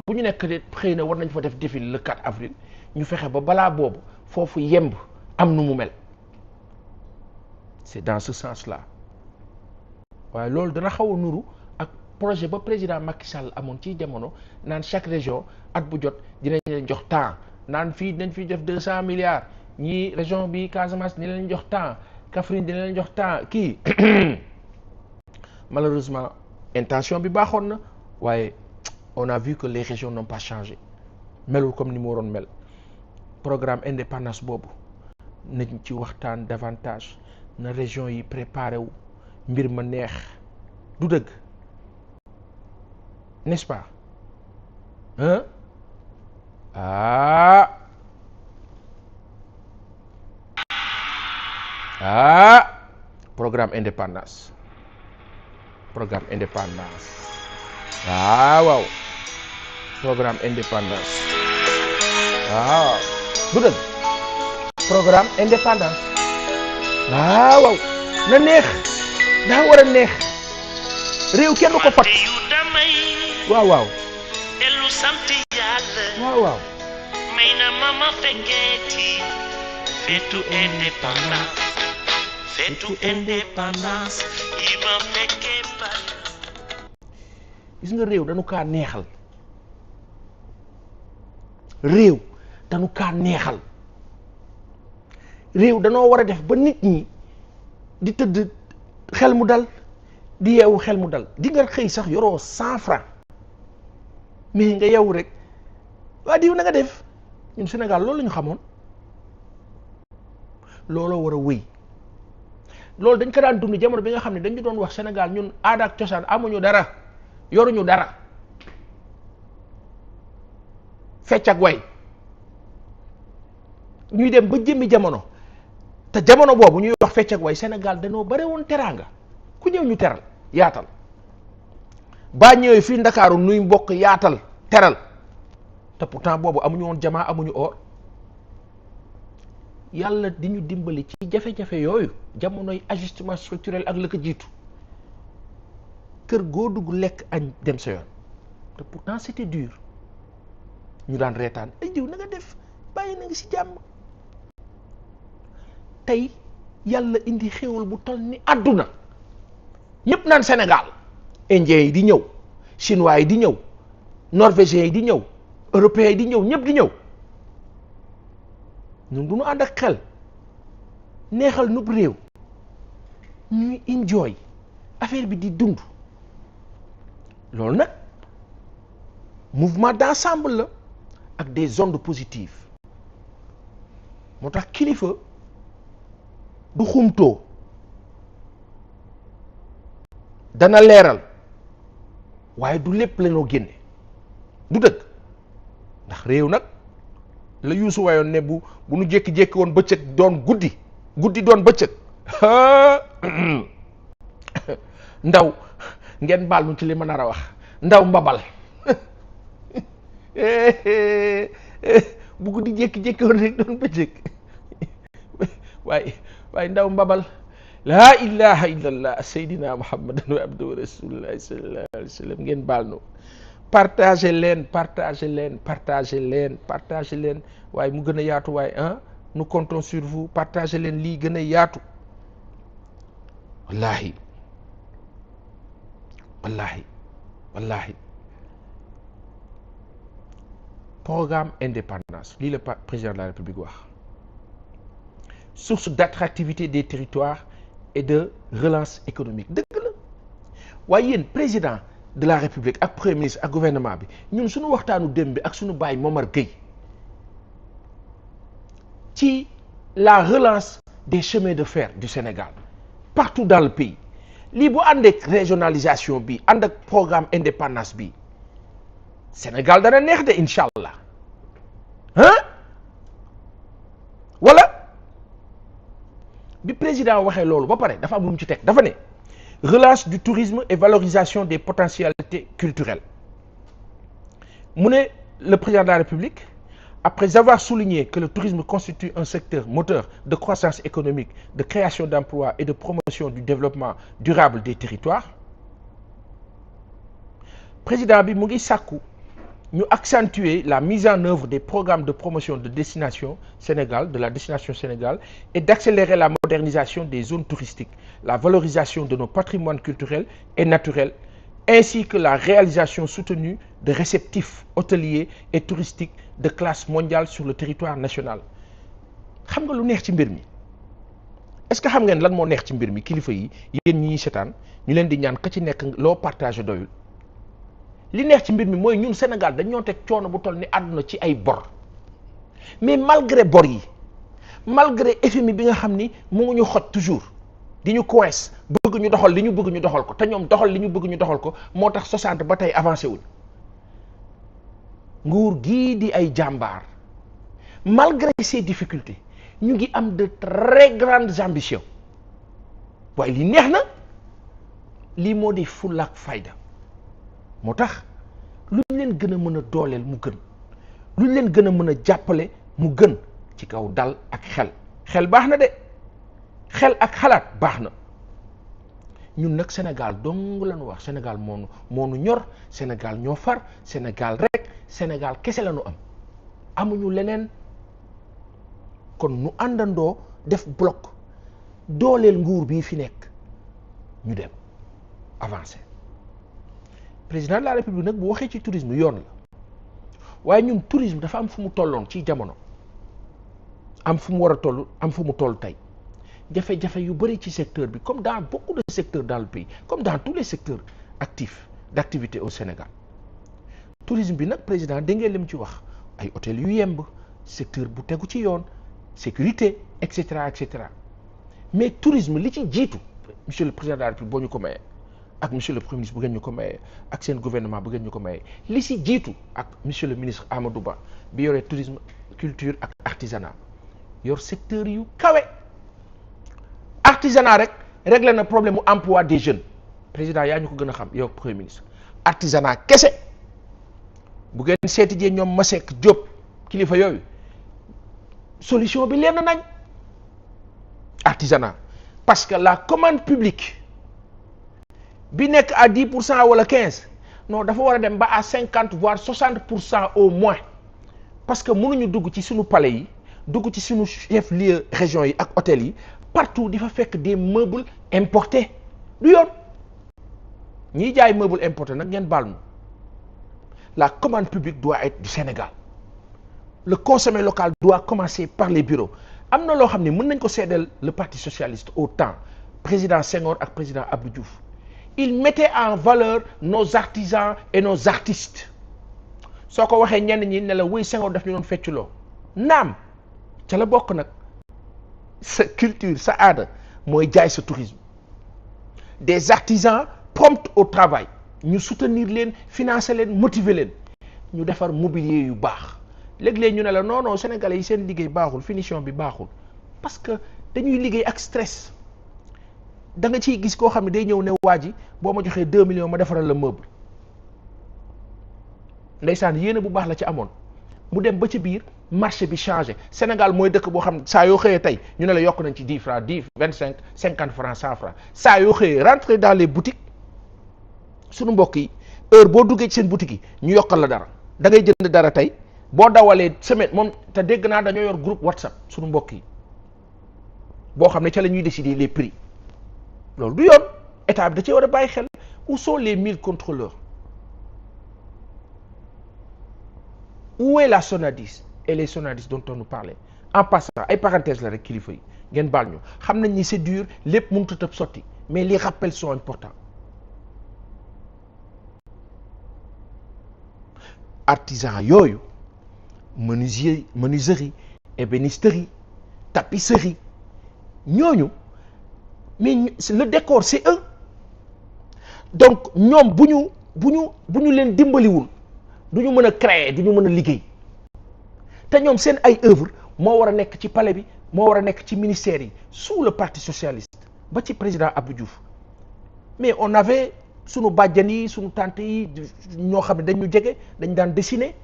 bu ñu nekk de xëy na war nañ fa def défilé le 4 avril ñu fexe ba balaa boobu foofu yemb am nu mu mel c'est dans ce sens-là waaye loolu dana xaw a nuru ak projet ba président Macky Sall amoon ci jamono naan chaque région at bu jot dinañ leen jox temps naan fii dinañ fi def 200 milliards ñii région bi Casamance dina leen jox temps Kaffrine dina leen jox temps kii malheureusement intention bi baaxoon na waaye on a vu que les régions n'ont pas changé melul comme ni mu waroon mel programme indépendance boobu nañ ci waxtaan davantage na région yi préparé wu mbir ma neex du dëgg n'est-ce pas hein programme indépendance waaw programme indépendance waaw du dëgg programme indépendance waaw na neex daa war a neex réew kenn du ko fat waaw may na mama fekkeeti feetu indépendance yi ma fekkee ba gis nga réew dañu kaa neexal réew danoo war a def ba nit ñi di tëdd xel mu dal di yeewu xel mu dal di nga xëy sax yoroo 100 francs mais nga yeewu rek waa diw na nga def ñun Sénégal loolu la ñu xamoon looloo war a wéy loolu dañ ko daan dund jamono bi nga xam ne dañu doon wax Sénégal ñun aada ak cosaan amuñu dara yoruñu dara fecc ak way ñuy dem ba jëmmi jamono te jamono boobu ñuy wax fecc ak way Sénégal dañoo bare woon teraanga ku ñëw ñu teral yaatal baa ñëwee fii Ndakaaru nuy mbokk yaatal teral te pourtant boobu amuñu woon jamaa amuñu or yàlla di ñu dimbali ci jafe-jafe yooyu jamonoy ajustement structurel ak la ko jiitu kër goo dugg lekk añ dem sa yoon te pourtant c'était dur ñu daan reetaan ay diw na nga def bàyyi na nga ci jàmm tey yàlla indi xéwal bu toll ni àdduna ñëpp naan Sénégal indiens yi di ñëw chinois yi di ñëw norvégiens yi di ñëw européens yi di ñëw ñëpp di ñëw ñun du ñu ànd ak xel neexal nub réew ñuy enjoy affaire bi di dund loolu nag mouvement d'ensemble la ak des ondes positives moo tax kilifa du xumtoo dana leeral waaye du lépp lañoo génne du dëgg ndax réew nag la Yuusu wayoon ne bu nu jékki-jékki woon bëccëg doon guddi doon bëccëg ndaw ngeen baal nu ci li ma nar a wax ndaw mbabal bu guddi jékki-jékki woon rek doon bëccëg waaye ndaw mbabal laa ilaha illallah seydina muhammadan wa abdu rasulullah sallallahu alayhi wa sallam ngeen baal nu partagé leen waaye mu gën a yaatu waaye nous comptons sur vous partagé leen lii gën a yaatu wallahi programme indépendance lii la président de la République wax source d'attractivité des territoires et de relance économique dëgg la waaye yéen président de la République ak premier ministre ak gouvernement bi ñun suñu waxtaanu démb bi ak suñu baay Momar Gueye ci la relance des chemins de fer du Sénégal partout dans le pays lii bu ànd ak régionalisation bi ànd ak programme indépendance bi Sénégal dana neex de incha allah wala bi président waxee loolu ba pare dafa am lu mu ci teg dafa ne relance du tourisme et valorisation des potentialités culturelles mu ne le président de la République après avoir souligné que le tourisme constitue un secteur moteur de croissance économique, de création d'emplois et de promotion du développement durable des territoires président bi mu ngi sàkku ñu accentuer la mise en œuvre des programmes de promotion de destination Sénégal, de la destination Sénégal, et d'accélérer la modernisation des zones touristiques, la valorisation de nos patrimoines culturels et naturels, ainsi que la réalisation soutenue de réceptifs hôteliers et touristiques de classe mondiale sur le territoire national. xam nga lu neex ci mbir mi est-ce que xam ngeen lan moo neex ci mbir mi kilifa yi yéen ñi seetaan ñu leen di ñaan ka ci nekk loo partagé doyul li neex ci mbir mi mooy ñun Sénégal dañoo teg coono bu toll ni àdduna ci ay bor mais malgré bor yi malgré FMI bi nga xam ni mu ngi ñu xot toujours di ñu coince bëgg ñu doxal li ñu bëgg ñu doxal ko te ñoom doxal li ñu bëgg ñu doxal ko moo tax 60 ba tey avancé wuñ nguur gii di ay jàmbaar malgré ces difficultés ñu ngi am de très grandes ambitions waaye li neex na lii moo di fulla ak fayda moo tax lu ñu leen gën a mën a dooleel mu gën lu ñu leen gën a mën a jàppale mu gën ci kaw dal ak xel baax na de xel ak xalaat baax na ñun nag Sénégal dong lañu wax Sénégal moonu ñor Sénégal ñoo far Sénégal rek Sénégal kese lañu am amuñu leneen kon nu àndandoo def bloc dooleel nguur bii fi nekk ñu dem avancer président de la république nag bu waxee ci tourisme yoon la waaye ñun tourisme dafa am fu mu tolloon ci jamono am fu mu war a toll am fu mu toll tey jafe-jafe yu bëri ci secteur bi comme dans beaucoup de secteurs dans le pays comme dans tous les secteurs actifs d'activité au Sénégal tourisme bi nag président da ngeen lim ci wax ay hôtel yu yemb secteur bu tegu ci yoon sécurité et cetera mais tourisme li ci jiitu monsieur le président de la république boo ñu ko mayee ak monsieur le premier ministre bu ngeen ñu ko mayee ak seen gouvernement bu ngeen ñu ko mayee li ci jiitu ak monsieur le ministre Amadou Ba bi yore tourisme culture ak artisanat yor secteur yu kawe artisanat rek réglé na problème mu emploi des jeunes président yaa ñu ko gën a xam yow premier ministre artisanat kese bu ngeen seeti jee ñoom Masek Diop kilifa yooyu solution bi leer na nañ artisanat parce que la commande publique bi nekk à 10% wala 15 non dafa war a dem ba à 50 voire 60% au moins parce que mënuñu dugg ci suñu palais yi dugg ci suñu chef lieu région yi ak hôtel yi partout di fa fekk des meubles importés du yoon ñiy jaay meubles importés nag ngeen baal ñu la commande publique doit être du Sénégal le consommé local doit commencer par les bureaux am na loo xam ne mën nañ ko seedeel le parti socialiste au temps président Senghor ak président Abdou Diouf il mettait en valeur nos artisans et nos artistes soo ko waxee ñenn ñi ne la wuy Senghor daf ñu doon fecculoo naam ca la bokk nag sa culture sa aada mooy jaay sa tourisme des artisans prompts au travail ñu soutenir leen financer leen motiver leen ñu defar mobilier yu baax léeg-léeg ñu ne la non sénégalais yi seen liggéey baaxul finition bi baaxul parce que dañuy liggéey ak stress da nga ciy gis koo xam ne day ñëw ne waa ji boo ma joxee 2 millions ma defaral la meuble ndeysaan yéene bu baax la ci amoon mu dem ba ci biir marché bi changé Sénégal mooy dëkk boo xam ne saa yoo xëyee tey ñu ne la yokk nañ ci 10 francs 10 25 50 francs 100 francs saa yoo xëyee rentrer dans les boutiques suñu mbokk yi heure boo duggee ci seen boutique yi ñu yokkal la dara da ngay jënd dara tey boo dawalee semaine moom te dégg naa dañoo yor groupe WhatsApp suñu mbokk yi boo xam ne ca la ñuy décider les prix loolu du yoon état bi da cee war a bàyyi xel où sont les 1000 contrôleurs où est la Sonadis et les Sonadis dont on nous parlait en passant ay parenthèses la rek kilifa yi ngeen baal ñu xam nañ ni c'est dur lépp mënut a tëb sotti mais les rappels sont importants artisans yooyu menuiserie ébénisterie tapisserie ñooñu mais le décor c'est eux donc ñoom bu ñu leen dimbaliwul du ñu mën a créer du ñu mën a liggéey te ñoom seen ay œuvre moo war a nekk ci palais bi moo war a nekk ci ministère yi sous le parti socialiste ba ci président Abdou Diouf mais on avait sunu bàjjan yi sunu tante yi ñoo xam ne dañu jege dañ daan dessiner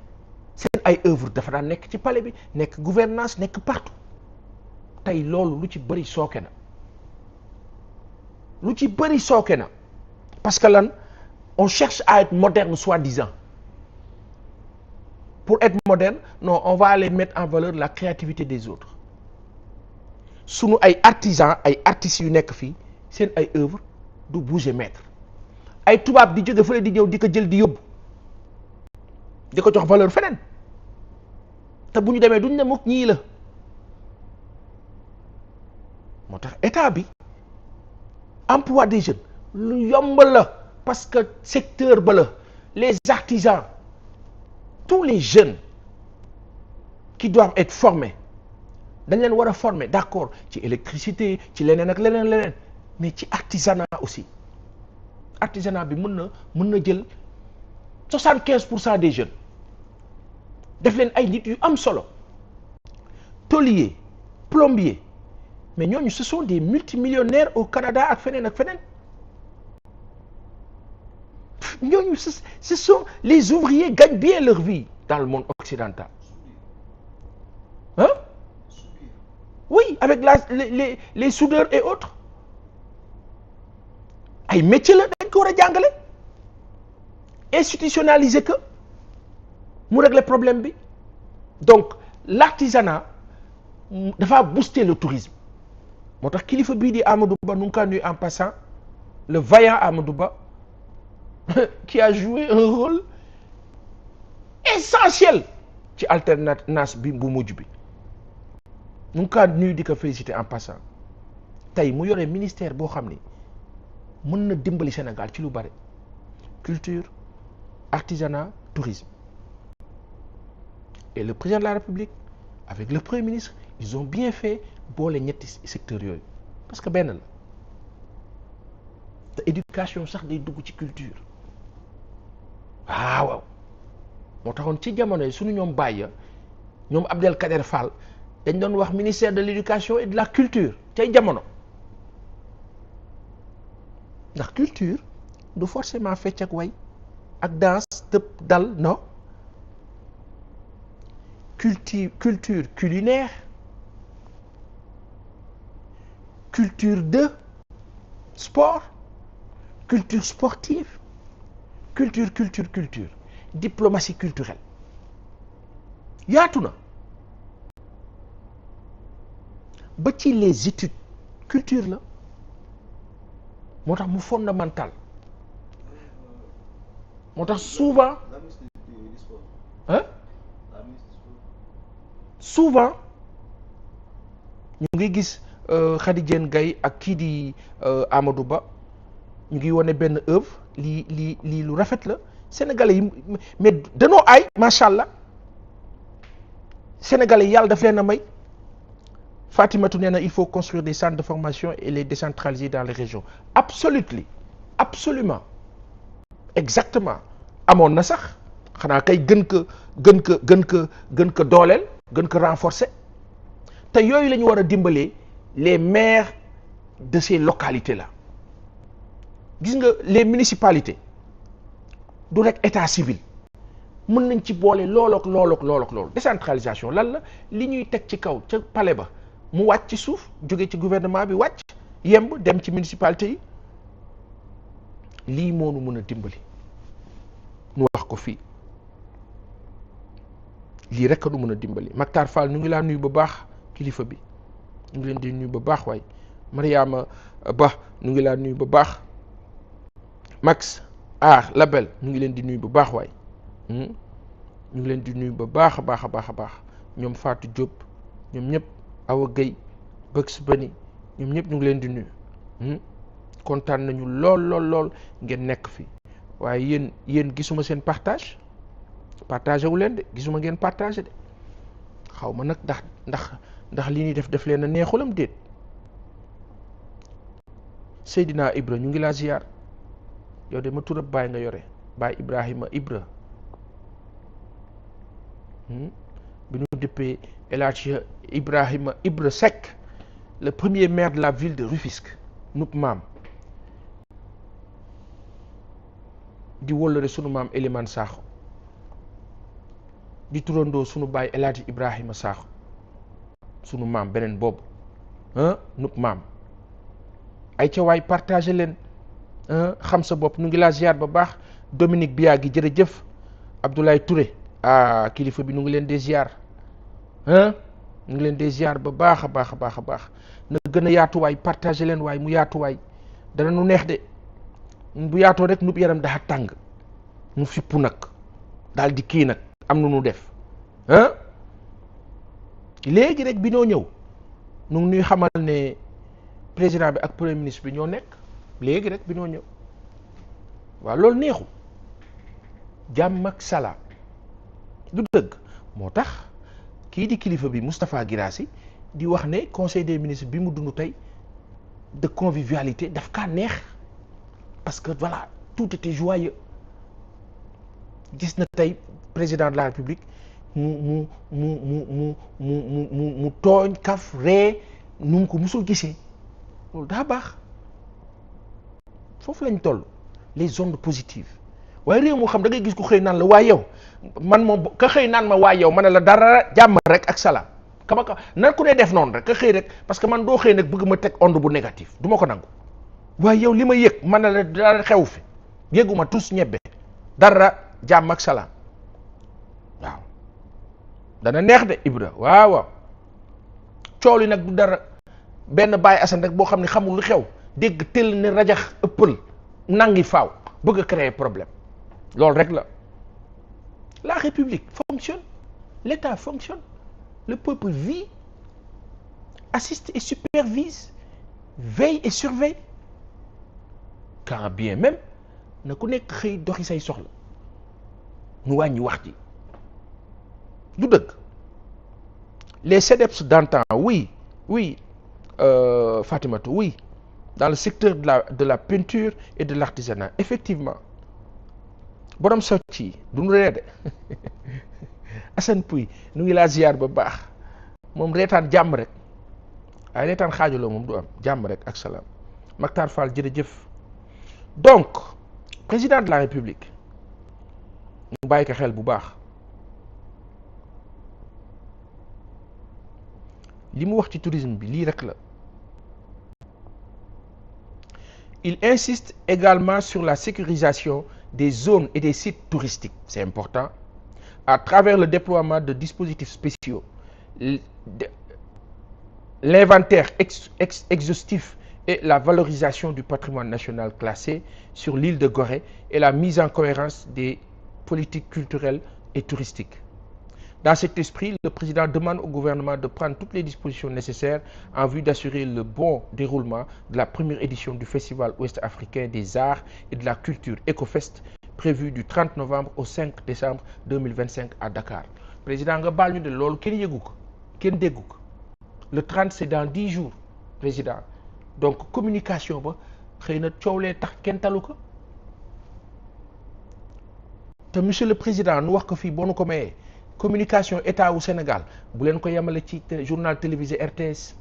seen ay œuvre dafa daan nekk ci palais bi nekk gouvernance nekk partout tey loolu lu ci bëri sooke na lu ci bëri sooke na parce que lan on cherche à être moderne soi-disant pour être moderne non on va aller mettre en valeur la créativité des autres sunu ay artisans ay artistes yu nekk fii seen ay œuvre du bouger mètre ay tubaab di jóge fële di ñëw di ko jël di yóbbu di ko jox valeur feneen te bu ñu demee duñ ne mukk ñii la moo tax état bi emploi des jeunes lu yomb la parce que secteur ba la les artisans tous les jeunes qui doivent être formés dañ leen war a former d'accord ci électricité ci leneen ak leneen mais ci artisanat aussi artisanat bi mën na jël 75% des jeunes def leen ay nit yu am solo tôlier plombier mais ñooñu ce sont des multimillionnaires au Canada ak feneen ñooñu ce sont les ouvriers gagnent bien leur vie dans le monde occidental hein oui avec les soudeurs et autres ay métier la dañ ko war a jàngale institutionnaliser que mu régler problème bi donc l'artisanat dafa booster le tourisme moo tax kilifa bii di Amadou Ba nu ngi ko nuyu en passant le vaillant Amadou Ba qui a joué un rôle essentiel ci alternance bi bu mujj bi nu ngi ko nuyu di ko féliciter en passant tey mu yore ministère boo xam ni mën na dimbali Sénégal ci lu bare culture artisanat tourisme et le président de la République avec le premier ministre ils ont bien fait boole ñetti secteurs yooyu parce que benn la te éducation sax day dugg ci culture waaw moo taxoon ci jamono yi suñu ñoom bàyyi ñoom Abdelkader Fall dañ doon wax ministère de l'éducation et de la culture cay jamono ndax culture du forcément fecc ak way ak danse tëb dal non culture culinaire culture de sport culture sportive culture diplomatie culturelle yaatu na ba ci les études culture la moo tax mu fondamental moo tax souvent ñu ngi gis Khady Diène Gaye ak kii di Amadou Ba ñu ngi wane benn œuvre lii lu rafet la sénégalais yi mais danoo ay macha allah sénégalais yi yàlla daf leen a may Fatimatu nee na il faut construire des centres de formation et les décentraliser dans les régions absolument exactement amoon na sax xanaa kay gën ko dooleel gën ko renforcer te yooyu la ñu war a dimbalee les maires de ces localités là gis nga les municipalités du rek état civil mën nañ ci boole loolu décentralisation lan la li ñuy teg ci kaw ca palais ba mu wàcc ci suuf jóge ci gouvernement bi wàcc yemb dem ci municipalité yi lii moo nu mën a dimbali nu wax ko fii lii rek nu mën a dimbali Mactar Fall ñu ngi laa nuyu ba baax kilifa bi ñu ngi leen di nuyu ba baax waay Mariama Ba ñu ngi laa nuyu ba baax Max Label ñu ngi leen di nuyu ba baax waay ñu ngi leen di nuyu ba baax a baax ñoom Fatou Diop ñoom ñëpp Awa Gueye Bëx Bani ñoom ñëpp ñu ngi leen di nuyu kontaan nañu lool ngeen nekk fi waaye yéen gisuma seen partagé wu leen de gisuma ngeen partagé de xaw ma nag ndax li ñuy def leen a neexulam déet Seydina Ibra ñu ngi laa ziyaar yow de ma turab baay nga yore baay Ibrahima Ibra bi ñu dëppee El Hadji Ibrahima Ibra Seck le premier maire de la ville de Rufisque nup maam di wóllëre sunu maam Elimane Sakho di turandoo sunu baay El Hadji Ibrahima Sakho sunu maam beneen boobu nup maam ay ca waay partagé leen xam sa bopp ñu ngi laa ziar ba baax Dominique Biagui jërëjëf Abdoulaye Touré ah kilifa bi nu ngi leen di ziar ah nu ngi leen di ziar ba baax a baax a baax a baax na gën a yaatuwaay partagé leen waay mu yaatuwaay dana nu neex de bu yaatoo rek nub yaram dafa tàng nu fippu nag daal di kii nag am nu nu def ah léegi rek bi noo ñëw nu ngi ñuy xamal ne président bi ak premier ministre bi ñoo nekk léegi rek bi noo ñëw waaw loolu neexu jàmm ak salaam du dëgg moo tax kii di kilifa bi Moustapha Guirassy di wax ne conseil des ministres bi mu dund tey de convivialité daf kaa neex parce que voilà tout était joyeux gis na tey président de la république mu tooñ kaf ree nu mu ko musul gisee loolu daa baax foofu lañ toll les ondes positives waaye réew moo xam da ngay gis ku xëy naan la waaye yow man moom ka xëy naan ma waaye yow ma ne la dara jàmm rek ak salaam kama ka nan ku ne def noonu rek ka xëy rek parce que man doo xëy nag bëgg ma teg onde bu négatif du ma ko nangu waaye yow li ma yëg ma ne la dara xew fi yëguma tus ñebbe dara jàmm ak salaam waaw dana neex de Ibra waaw waaw coow li nag du dara benn Baye Assane rek boo xam ne xamul lu xew dégg tëll ne rajax ëppal nangi faaw bëgg a créer problème loolu rek la république fonctionne l'État fonctionne le peuple vit assiste et supervise veille et surveille quand bien même na ku nekk xëy doxi say soxla nu wàññi wax ji du dëgg les CDEPS d'antan oui Fatimatou oui dans le secteur de la peinture et de l'artisanat effectivement borom socc yi duñu ree de Assane Pouy nu ngi laa ziar ba baax moom reetaan jàmm rek waaye reetaan xaajaloo moom du am jàmm rek ak salaam Mactar Fall jërëjëf donc président de la république ñu bàyyi ko xel bu baax li mu wax ci tourisme bi lii rek la. Il insiste également sur la sécurisation des zones et des sites touristiques, c'est important, à travers le déploiement de dispositifs spéciaux, l'inventaire exhaustif et la valorisation du patrimoine national classé sur l'île de Gorée et la mise en cohérence des politiques culturelles et touristiques. Dans cet esprit, le président demande au gouvernement de prendre toutes les dispositions nécessaires en vue d'assurer le bon déroulement de la première édition du Festival ouest-africain des arts et de la culture EcoFest, prévu du 30 novembre au 5 décembre 2025 à Dakar. Président nga baal ñu de loolu kenn yëgu ko kenn déggu ko le 30 c'est dans 10 jours président donc communication ba xëy na coow lee tax kenn talu ko te monsieur le président nu wax ko fii boo nu ko mayee communication état wu Sénégal bu leen ko yemale ci journal télévisé RTS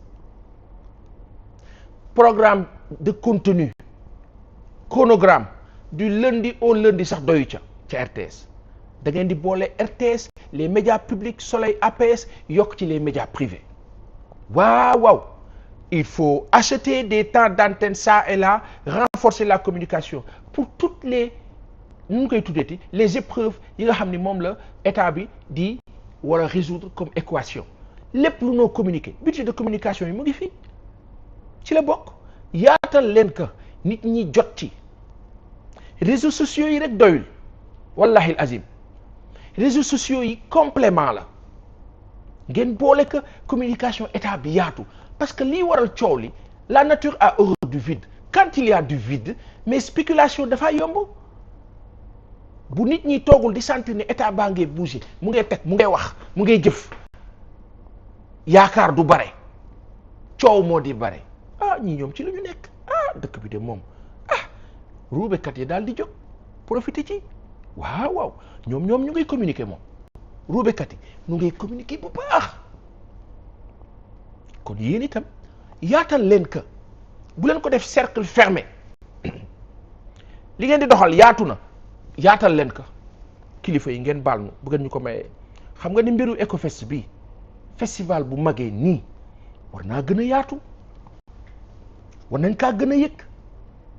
programme de contenu chronogramme du lundi au lundi sax doyu ca RTS da ngeen di boole RTS les médias publics Soleil APS yokk ci les médias privés waaw il faut acheter des temps d'antenne ça et là renforcer la communication pour toutes les nu ñu koy tuddeeti les épreuves yi nga xam ni moom la état bi di war a résoudre comme équation lépp lu noo communiquer budget de communication yi mu ngi fii ci la bokk yaatal leen ka nit ñi jot ci réseaux sociaux yi rek doyul wallahi azim réseaux sociaux yi complément la ngeen boole ka communication état bi yaatu parce que lii waral coow li la nature a horreur du vide quand il y a du vide mais spéculation dafa yomb bu nit ñi toogul di sentir ne état baa ngee bouger mu ngay teg mu ngay wax mu ngay jëf yaakaar du bare coow moo di bare ñii ñoom ci la ñu nekk dëkk bi de moom ruubekat yi daal di jóg profité ci waaw ñoom ñu ngay communiquer moom ruubekat yi ñu ngay communiquer bu baax kon yéen itam yaatal leen ka bu leen ko def cercle fermé li ngeen di doxal yaatu na yaatal leen ko kilifa yi ngeen baal nu bu ngeen ñu ko mayee xam nga ni mbiru EcoFest bi festival bu magee nii war naa gën a yaatu war nañ kaa gën a yëg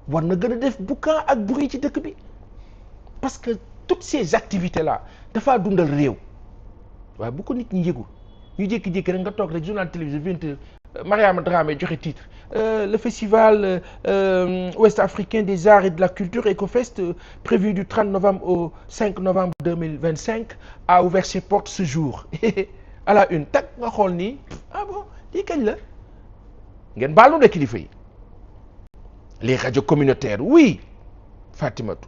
war na gën a def boucan ak bruit ci dëkk bi parce que toutes ces activités là dafaa dundal réew waaye bu ko nit ñi yëgul ñu jékki-jékki rek nga toog rek journal télévisé 20h Mariama Dramé joxe titre le festival ouest africain des arts et de la culture Ecofest prévu du 30 novembre au 5 novembre 2025 a ouvert ses portes ce jour à la une tag nga xool nii ah bon lii kañ la ngeen baalu de kilifa yi les radios communautaires oui Fatimatu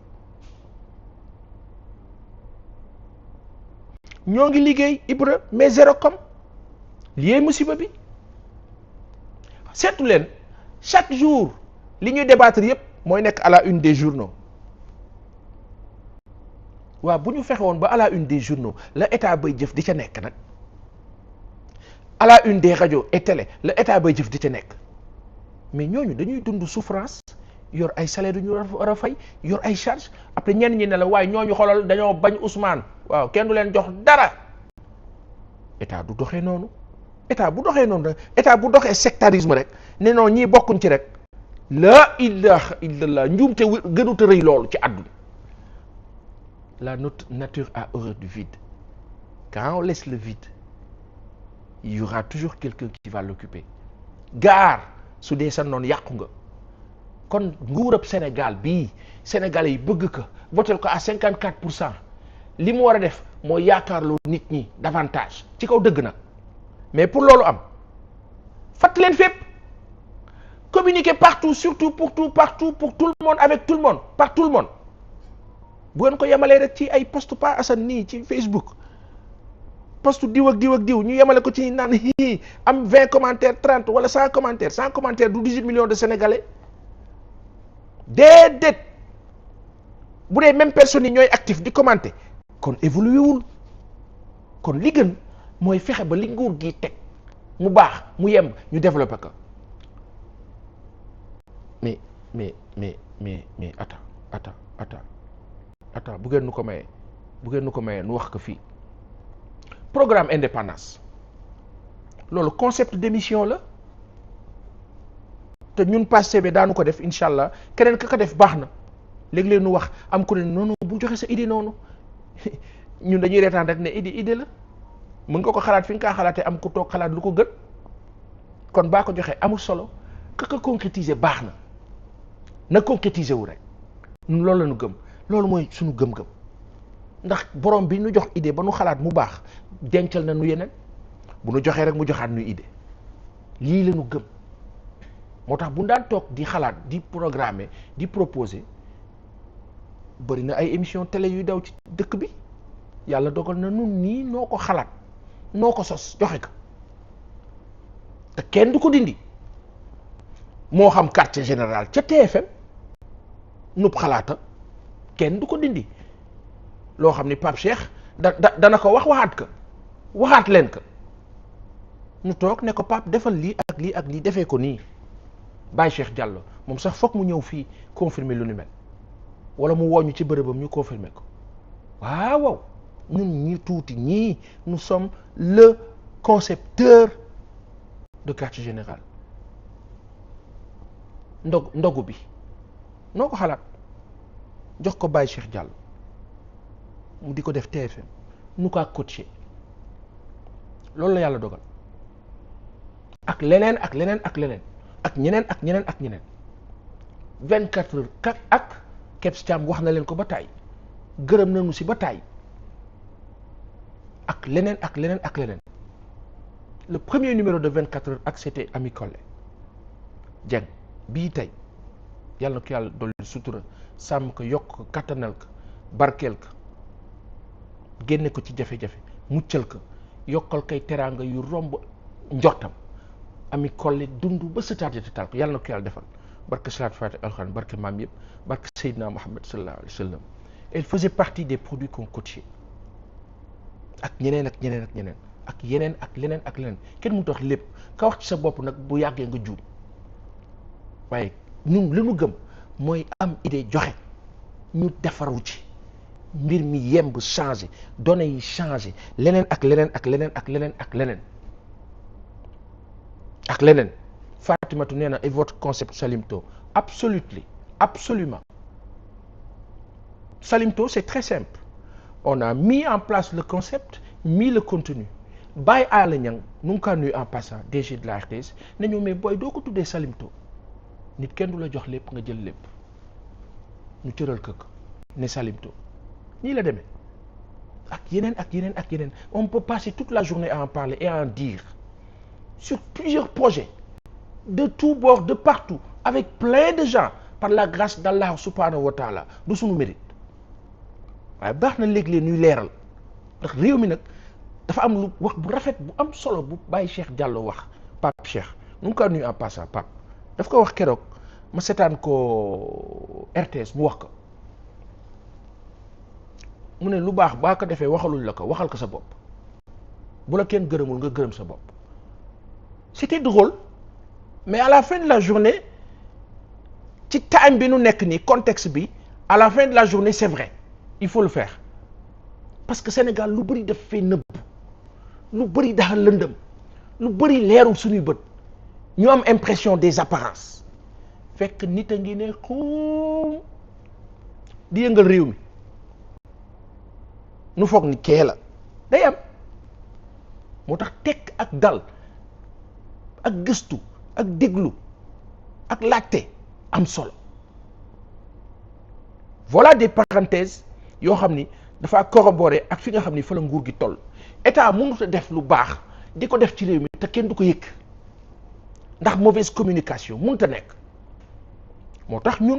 ñoo ngi liggéey Ibra mais zéro comme lié musiba bi seetu leen chaque jour li ñuy débattre yépp mooy nekk à la une des journaux waaw bu ñu fexe woon ba à la une des journaux la état bay jëf di ca nekk nag à la une des radios et télé la état bay jëf di ca nekk mais ñooñu dañuy dund souffrance yor ay salaire yu ñu war a fay yor ay charge après ñenn ñi ne la waaye ñooñu xoolal dañoo bañ Ousmane waaw kenn du leen jox dara état du doxee noonu état bu doxee noonu rek état bu doxee sectarisme rek ne non ñii bokkuñ ci rek la ilaha illallah njuumte gënut a rëy loolu ci àdduna la nature a horreur du vide quand on laisse le vide il y aura toujours quelqu'un qui va l'occuper gaar su dee sa noonu yàqu nga kon nguurab Sénégal bii Sénégalais yi bëgg ko votel ko à 54% li mu war a def mooy yaakaarloo nit ñi davantage ci kaw dëgg nag mais pour loolu am fàtt leen fépp communiquer partout surtout pour tout partout pour tout le monde avec tout le monde par tout le monde bu ngeen ko yemalee rek ci ay post Pa Assane nii ci Facebook post diw ak diw ak diw ñu yemale ko ci naan am 20 commentaires 30 wala 100 commentaires 100 commentaires du 18 millions de Sénégalais déedéet bu dee même personnes yi ñooy actif di commenter kon évolué wul kon li gën mooy fexe ba li nguur gi teg mu baax mu yem ñu développé ko mais attends bu ngeen nu ko mayee nu wax ko fii programme indépendance loolu concept d'émission la te ñun passé bi daanu ko def incha allah keneen ka ko def baax na léeg-léeg nu wax am ku ne noonu bu joxe sa idée noonu ñun dañuy reetaan rek ne idée la mën nga ko xalaat fi nga kaa xalaatee am ku toog xalaat lu ko gën kon baa ko joxee amul solo ka ko concrétiser baax na concrétiser wu rek ñun loolu la ñu gëm loolu mooy suñu gëm-gëm ndax borom bi ñu jox idée ba nu xalaat mu baax dencal na nu yeneen bu nu joxee rek mu joxaat nu idée lii la ñu gëm moo tax bu ñu daan toog di xalaat di programmer di proposer bëri na ay émission télé yuy daw ci dëkk bi yàlla dogal na nun nii noo ko xalaat noo ko sos joxe ko te kenn du ko dindi moo xam quartier général ca TFM nub xalaata kenn du ko dindi loo xam ni Pape Cheikh dana ko waxaat leen ko ñu toog ne ko Pape defal lii ak lii ak lii defee ko nii Baye Cheikh Diallo moom sax foog mu ñëw fii confirmer lu ni mel wala mu woñu ci bërëbam ñu confirmer ko waaw ñun ñi tuuti ñii nous sommes le concepteur de quartier général ndogu bi noo ko xalaat jox ko Baye Cheikh Diallo mu di ko def TFM nu kaa coaché loolu la yàlla dogal ak leneen ak ñeneen 24 heures ak Kebs Thiam wax na leen ko ba tàyyi gërëm nañu si ba tàyyi ak leneen le premier numéro de 24 heures ak c'était Ami Collé Dieng bii tey yàlla na ko yàlla dolli sutura sàmm ko yokk ko kattanal ko barkeel ko génne ko ci jafe-jafe muccal ko yokkal kay teraanga yu romb njortam Ami Collé dund ba sëtaat te taal ko yàlla na ko yàlla defal barke salaat faati alxuraan barke maam yëpp barke Seydina Mohamed sallallahu alayhi wa sallam elle faisait partie des produits qu'on coachait ak ñeneen ak yeneen ak leneen kenn mënut a wax lépp ka wax ci sa bopp nag bu yàggee nga juum waaye ñun li ñu gëm mooy am idée joxe ñu defaru ci mbir mi yemb changé données yi changé leneen Fatimatu nee na et votre concept Salimto absolument Salimto c'est très simple on a mis en place le concept mis le contenu Baye Alé Niang nu ngi kaa nuyu en passant DG de la RTS nañu mais booy doo ko tuddee Salimto nit kenn du la jox lépp nga jël lépp ñu cëral këkk ne Salimto nii la demee ak yeneen on peut passer toute la journée à en parler et à en dire sur plusieurs projets de tous bords de partout avec plein de gens par la grâce d'Allah subhanahu wa taala du suñu mérite waaye baax na léeg-léeg ñuy leeral ndax réew mi nag dafa am lu wax bu rafet bu am solo bu Baye Cheikh Diallo wax Pape Cheikh nu ngi ko nuyu en passant Pape daf ko wax keroog ma seetaan ko RTS mu wax ko mu ne lu baax baa ko defee waxaluñ la ko waxal ko sa bopp bu la kenn gërëmul nga gërëm sa bopp c'était drôle mais à la fin de la journée ci time bi nu nekk nii contexte bi à la fin de la journée c'est vrai il faut le faire parce que Sénégal lu bëri daf fee nëbb lu bëri dafa lëndëm lu bëri leerul suñuy bët ñu am impression des apparences fekk nit a ngi ne xuum di yëngal réew mi nu foog ni kee la day am moo tax tekk ak dal ak gëstu ak déglu ak laajte am solo voilà des parenthèses yoo xam ni dafa corroborer ak fi nga xam ni fa la nguur gi toll état mënut a def lu baax di ko def ci réew mi te kenn du ko yëg ndax mauvaise communication mënut a nekk moo tax ñun